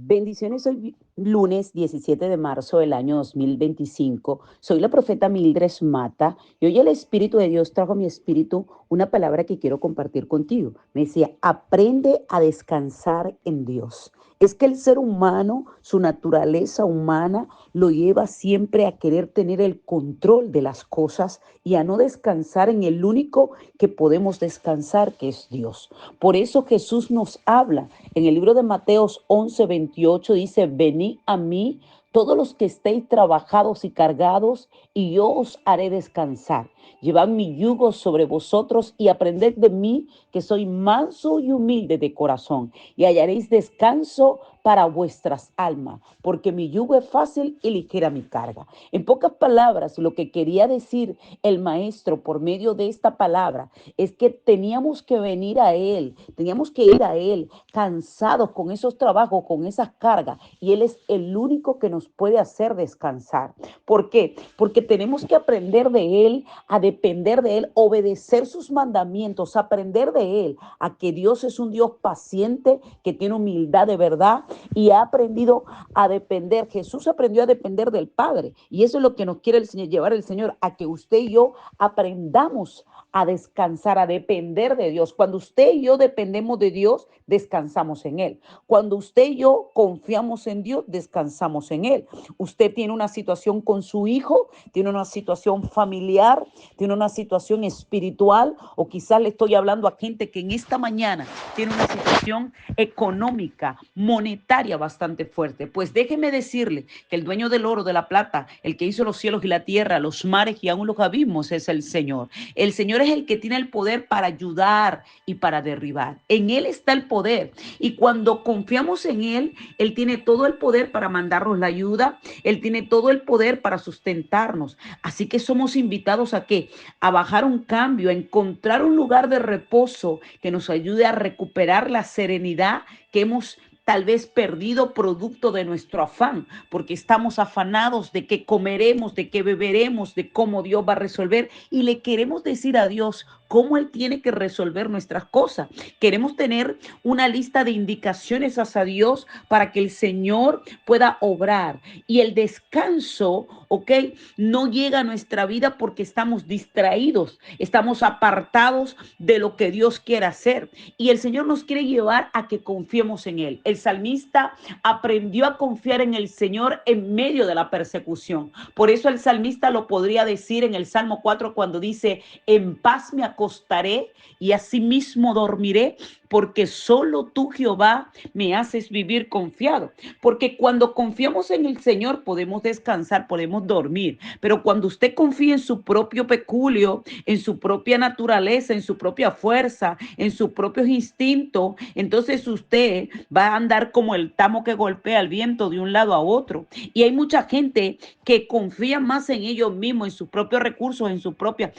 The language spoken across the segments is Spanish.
Bendiciones, hoy lunes 17 de marzo del año 2025. Soy la profeta Mildred Mata y hoy el Espíritu de Dios trajo a mi espíritu una palabra que quiero compartir contigo. Me decía, aprende a descansar en Dios. Es que el ser humano, su naturaleza humana, lo lleva siempre a querer tener el control de las cosas y a no descansar en el único que podemos descansar, que es Dios. Por eso Jesús nos habla en el libro de Mateos 11:28, dice, venid a mí todos los que estéis trabajados y cargados, y yo os haré descansar. Llevad mi yugo sobre vosotros y aprended de mí, que soy manso y humilde de corazón, y hallaréis descanso para vuestras almas, porque mi yugo es fácil y ligera mi carga. En pocas palabras, lo que quería decir el maestro por medio de esta palabra es que teníamos que venir a Él, teníamos que ir a Él cansados con esos trabajos, con esas cargas, y Él es el único que nos puede hacer descansar. ¿Por qué? Porque tenemos que aprender de Él, a depender de Él, obedecer sus mandamientos, aprender de Él, a que Dios es un Dios paciente, que tiene humildad de verdad y ha aprendido a depender. Jesús aprendió a depender del Padre, y eso es lo que nos quiere el Señor, llevar el Señor, a que usted y yo aprendamos a descansar, a depender de Dios. Cuando usted y yo dependemos de Dios, descansamos en Él. Cuando usted y yo confiamos en Dios, descansamos en Él. Usted tiene una situación con su hijo, tiene una situación familiar, tiene una situación espiritual, o quizás le estoy hablando a gente que en esta mañana tiene una situación económica, monetaria bastante fuerte. Pues déjeme decirle que el dueño del oro, de la plata, el que hizo los cielos y la tierra, los mares y aún los abismos, es el Señor. El Señor es el que tiene el poder para ayudar y para derribar. En Él está el poder. Y cuando confiamos en Él, Él tiene todo el poder para mandarnos la ayuda. Él tiene todo el poder para sustentarnos. Así que somos invitados a ¿qué? A bajar un cambio, a encontrar un lugar de reposo que nos ayude a recuperar la serenidad que hemos tal vez perdido producto de nuestro afán, porque estamos afanados de qué comeremos, de qué beberemos, de cómo Dios va a resolver, y le queremos decir a Dios cómo Él tiene que resolver nuestras cosas. Queremos tener una lista de indicaciones hacia Dios para que el Señor pueda obrar. Y el descanso, ¿ok? No llega a nuestra vida porque estamos distraídos, estamos apartados de lo que Dios quiere hacer. Y el Señor nos quiere llevar a que confiemos en Él. El salmista aprendió a confiar en el Señor en medio de la persecución. Por eso el salmista lo podría decir en el Salmo 4 cuando dice, en paz me acostaré y asimismo dormiré, porque solo tú, Jehová, me haces vivir confiado. Porque cuando confiamos en el Señor podemos descansar, podemos dormir. Pero cuando usted confía en su propio peculio, en su propia naturaleza, en su propia fuerza, en sus propios instintos, entonces usted va a andar como el tamo que golpea el viento de un lado a otro. Y hay mucha gente que confía más en ellos mismos, en sus propios recursos, en sus propias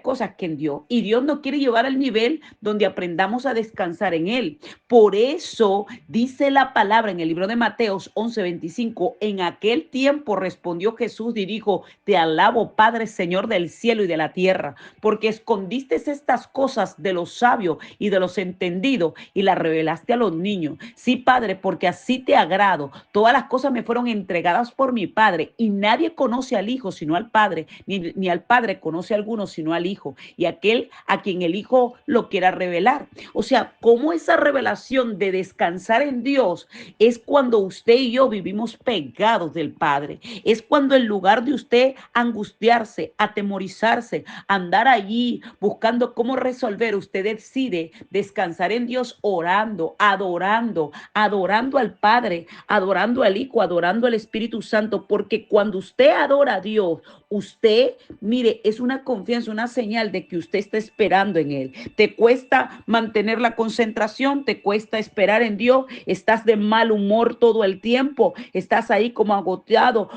cosas que en Dios. Y Dios nos quiere llevar al nivel donde aprendamos a descansar en Él. Por eso dice la palabra en el libro de Mateos 11:25, en aquel tiempo respondió Jesús y dijo, te alabo, Padre, Señor del cielo y de la tierra, porque escondiste estas cosas de los sabios y de los entendidos y las revelaste a los niños. Sí, Padre, porque así te agrado. Todas las cosas me fueron entregadas por mi Padre, y nadie conoce al Hijo sino al Padre, ni al Padre conoce a alguno sino al Hijo, y aquel a quien el Hijo lo quiera revelar. O sea, cómo esa revelación de descansar en Dios es cuando usted y yo vivimos pegados del Padre. Es cuando en lugar de usted angustiarse, atemorizarse, andar allí buscando cómo resolver, usted decide descansar en Dios orando, adorando al Padre, adorando al Hijo, adorando al Espíritu Santo, porque cuando usted adora a Dios, usted, mire, es una confianza, una señal de que usted está esperando en Él. Te cuesta mantener la concentración, te cuesta esperar en Dios, estás de mal humor todo el tiempo, estás ahí como agotado,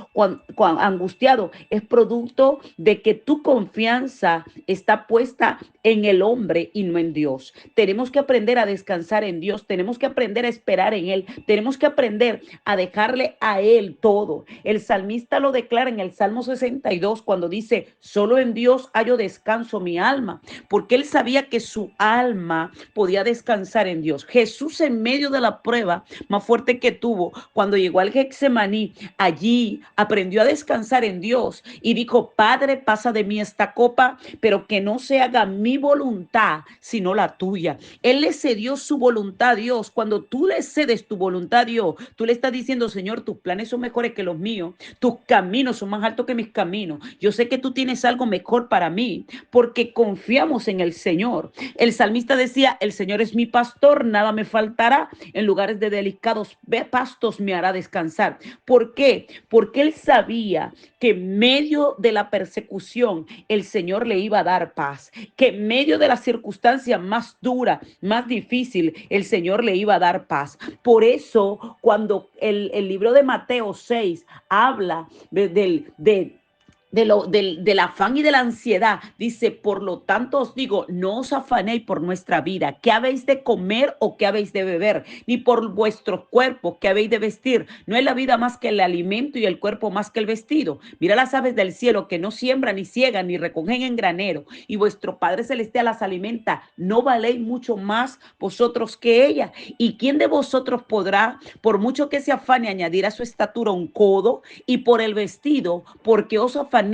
angustiado, es producto de que tu confianza está puesta en el hombre y no en Dios. Tenemos que aprender a descansar en Dios, tenemos que aprender a esperar en Él, tenemos que aprender a dejarle a Él todo. El salmista lo declara en el Salmo 62 cuando dice, solo en Dios hallo descanso mi alma, porque él sabía que su alma podía descansar en Dios. Jesús en medio de la prueba más fuerte que tuvo, cuando llegó al Getsemaní, allí aprendió a descansar en Dios y dijo, Padre, pasa de mí esta copa, pero que no se haga mi voluntad, sino la tuya. Él le cedió su voluntad a Dios. Cuando tú le cedes tu voluntad a Dios, tú le estás diciendo, Señor, tus planes son mejores que los míos, tus caminos son más altos que mis caminos. Yo sé que tú tienes algo mejor para mí, porque confiamos en el Señor. El salmista decía, el Señor es mi pastor, nada me faltará, en lugares de delicados pastos me hará descansar. ¿Por qué? Porque él sabía que en medio de la persecución el Señor le iba a dar paz, que en medio de la circunstancia más dura, más difícil, el Señor le iba a dar paz. Por eso, cuando el libro de Mateo 6 habla del afán y de la ansiedad, dice, por lo tanto os digo, no os afanéis por nuestra vida, qué habéis de comer o qué habéis de beber, ni por vuestro cuerpo, qué habéis de vestir. No es la vida más que el alimento y el cuerpo más que el vestido. Mira las aves del cielo que no siembran, ni ciegan, ni recogen en granero, y vuestro Padre Celestial las alimenta. ¿No valéis mucho más vosotros que ella? ¿Y quién de vosotros podrá, por mucho que se afane, añadir a su estatura un codo? Y por el vestido, porque os afanéis,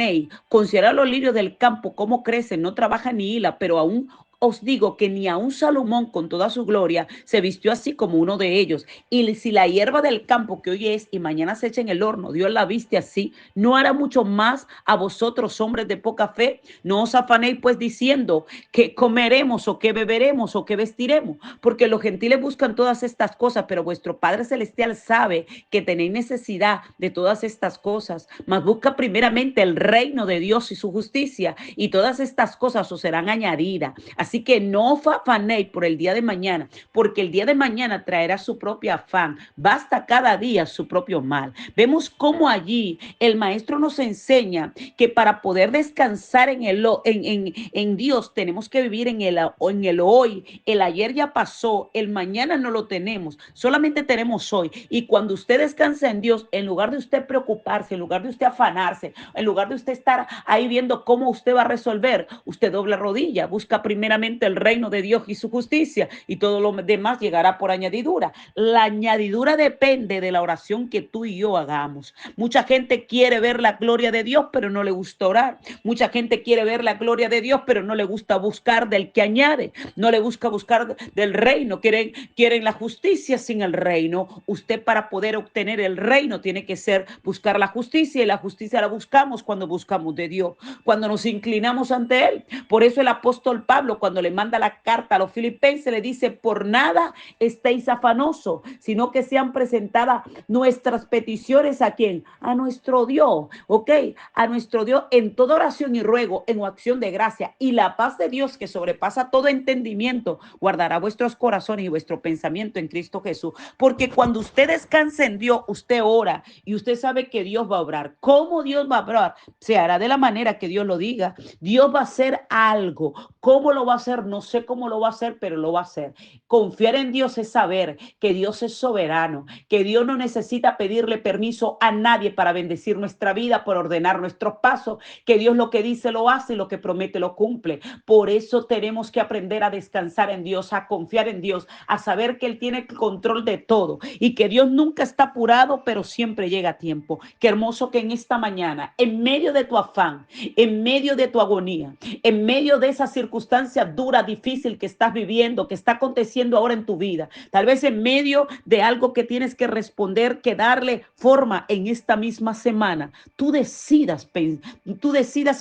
considerad los lirios del campo, cómo crecen, no trabajan ni hila, pero aún os digo que ni aun Salomón con toda su gloria se vistió así como uno de ellos. Y si la hierba del campo que hoy es y mañana se echa en el horno, Dios la viste así, ¿no hará mucho más a vosotros, hombres de poca fe? No os afanéis pues diciendo que comeremos o que beberemos o que vestiremos, porque los gentiles buscan todas estas cosas, pero vuestro Padre Celestial sabe que tenéis necesidad de todas estas cosas. Mas busca primeramente el reino de Dios y su justicia, y todas estas cosas os serán añadidas. Así que no os afanéis por el día de mañana, porque el día de mañana traerá su propio afán. Basta cada día su propio mal. Vemos cómo allí el maestro nos enseña que para poder descansar en Dios tenemos que vivir en el hoy. El ayer ya pasó, el mañana no lo tenemos, solamente tenemos hoy. Y cuando usted descansa en Dios, en lugar de usted preocuparse, en lugar de usted afanarse, en lugar de usted estar ahí viendo cómo usted va a resolver, usted dobla rodilla, busca primeramente el reino de Dios y su justicia, y todo lo demás llegará por añadidura. La añadidura depende de la oración que tú y yo hagamos. Mucha gente quiere ver la gloria de Dios, pero no le gusta orar. Mucha gente quiere ver la gloria de Dios, pero no le gusta buscar del que añade, no le busca buscar del reino. Quieren la justicia sin el reino. Usted, para poder obtener el reino, tiene que buscar la justicia, y la justicia la buscamos cuando buscamos de Dios, cuando nos inclinamos ante Él. Por eso el apóstol Pablo, cuando le manda la carta a los filipenses, le dice, por nada estéis afanosos, sino que sean presentadas nuestras peticiones ¿a quién? A nuestro Dios, ¿ok? A nuestro Dios en toda oración y ruego, en acción de gracia, y la paz de Dios que sobrepasa todo entendimiento, guardará vuestros corazones y vuestro pensamiento en Cristo Jesús. Porque cuando usted descansa en Dios, usted ora y usted sabe que Dios va a obrar. ¿Cómo Dios va a obrar? Se hará de la manera que Dios lo diga. Dios va a hacer algo. ¿Cómo lo va a hacer? No sé cómo lo va a hacer, pero lo va a hacer. Confiar en Dios es saber que Dios es soberano, que Dios no necesita pedirle permiso a nadie para bendecir nuestra vida, por ordenar nuestros pasos, que Dios lo que dice lo hace y lo que promete lo cumple. Por eso tenemos que aprender a descansar en Dios, a confiar en Dios, a saber que Él tiene el control de todo y que Dios nunca está apurado, pero siempre llega a tiempo. Qué hermoso que en esta mañana, en medio de tu afán, en medio de tu agonía, en medio de esa circunstancia dura, difícil que estás viviendo, que está aconteciendo ahora en tu vida, tal vez en medio de algo que tienes que responder, que darle forma en esta misma semana, tú decidas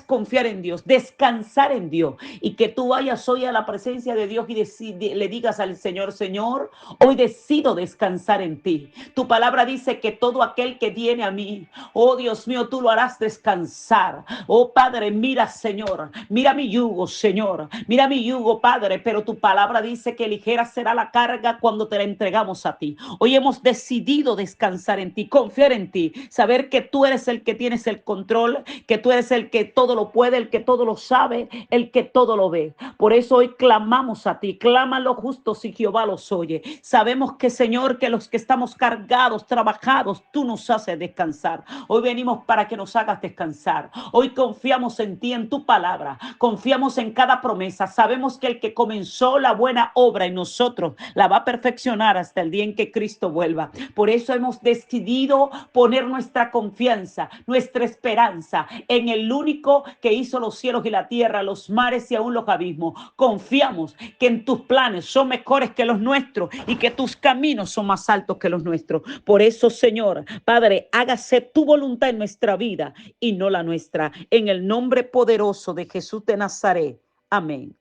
confiar en Dios, descansar en Dios, y que tú vayas hoy a la presencia de Dios y le digas al Señor, Señor, hoy decido descansar en ti. Tu palabra dice que todo aquel que viene a mí, oh Dios mío, tú lo harás descansar. Oh Padre, mira, Señor, mira mi yugo, Señor, mira mi yugo, Padre, pero tu palabra dice que ligera será la carga cuando te la entregamos a ti. Hoy hemos decidido descansar en ti, confiar en ti, saber que tú eres el que tienes el control, que tú eres el que todo lo puede, el que todo lo sabe, el que todo lo ve. Por eso hoy clamamos a ti, claman los justos y Jehová los oye. Sabemos que, Señor, que los que estamos cargados, trabajados, tú nos haces descansar. Hoy venimos para que nos hagas descansar. Hoy confiamos en ti, en tu palabra. Confiamos en cada promesa. Sabemos que el que comenzó la buena obra en nosotros la va a perfeccionar hasta el día en que Cristo vuelva. Por eso hemos decidido poner nuestra confianza, nuestra esperanza en el único que hizo los cielos y la tierra, los mares y aún los abismos. Confiamos que en tus planes son mejores que los nuestros y que tus caminos son más altos que los nuestros. Por eso, Señor, Padre, hágase tu voluntad en nuestra vida y no la nuestra. En el nombre poderoso de Jesús de Nazaret. Amén.